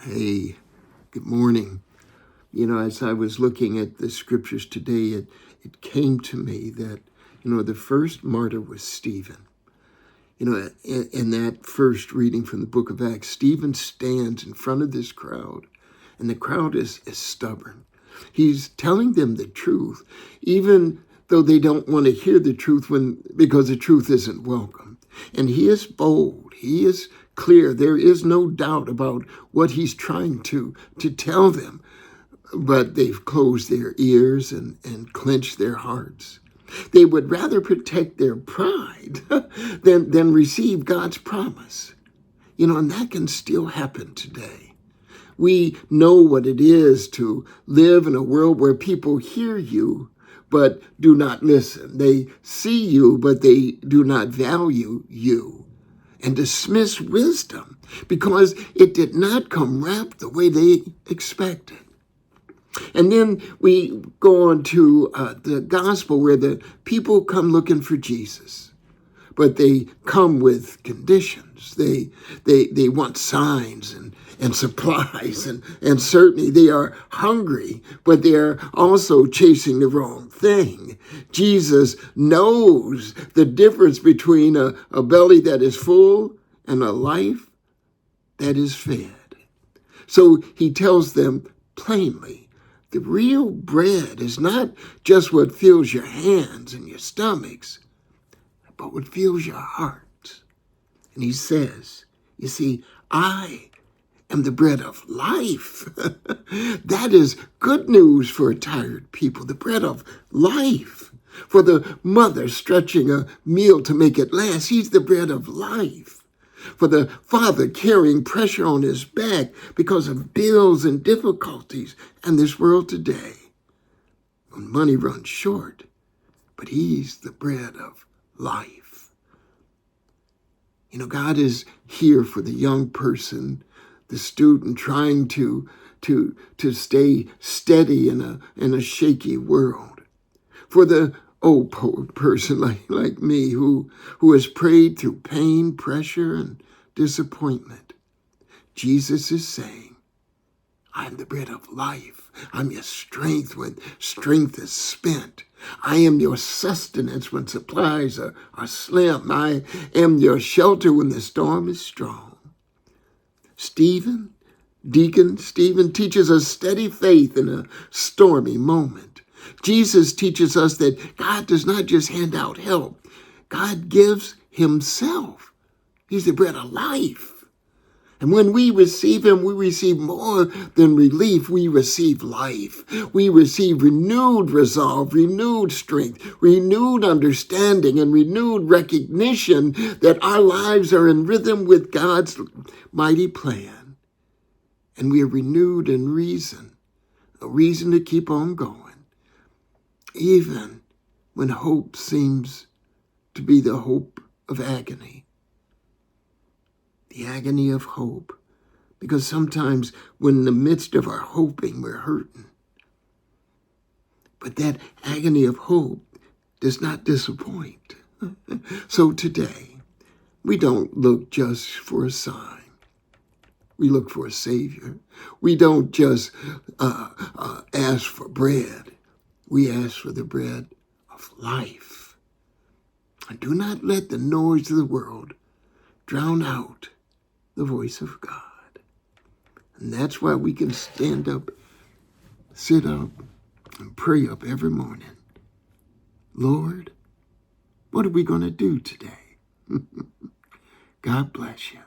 Hey, good morning. As I was looking at the scriptures today, it came to me that, the first martyr was Stephen. In that first reading from the book of Acts, Stephen stands in front of this crowd, and the crowd is stubborn. He's telling them the truth, even though they don't want to hear the truth because the truth isn't welcome. And he is bold. He is clear. There is no doubt about what he's trying to tell them. But they've closed their ears and clenched their hearts. They would rather protect their pride than receive God's promise. And that can still happen today. We know what it is to live in a world where people hear you but do not listen. They see you, but they do not value you, and dismiss wisdom because it did not come wrapped the way they expected. And then we go on to the gospel where the people come looking for Jesus, but they come with conditions. They want signs and supplies, and certainly they are hungry, but they're also chasing the wrong thing. Jesus knows the difference between a belly that is full and a life that is fed. So he tells them plainly, the real bread is not just what fills your hands and your stomachs, but what fills your heart. And he says, you see, I am the bread of life. That is good news for tired people, the bread of life. For the mother stretching a meal to make it last, he's the bread of life. For the father carrying pressure on his back because of bills and difficulties in this world today, when money runs short, but he's the bread of life. God is here for the young person, the student trying to stay steady in a shaky world. For the old person like me who has prayed through pain, pressure, and disappointment. Jesus is saying, I'm the bread of life. I'm your strength when strength is spent. I am your sustenance when supplies are slim. I am your shelter when the storm is strong. Deacon Stephen teaches us steady faith in a stormy moment. Jesus teaches us that God does not just hand out help. God gives himself. He's the bread of life. And when we receive him, we receive more than relief. We receive life. We receive renewed resolve, renewed strength, renewed understanding, and renewed recognition that our lives are in rhythm with God's mighty plan. And we are renewed in reason, a reason to keep on going, even when hope seems to be the hope of agony. The agony of hope, because sometimes when in the midst of our hoping, we're hurting. But that agony of hope does not disappoint. So today, we don't look just for a sign. We look for a Savior. We don't just ask for bread. We ask for the bread of life. And do not let the noise of the world drown out the voice of God. And that's why we can stand up, sit up, and pray up every morning. Lord, what are we going to do today? God bless you.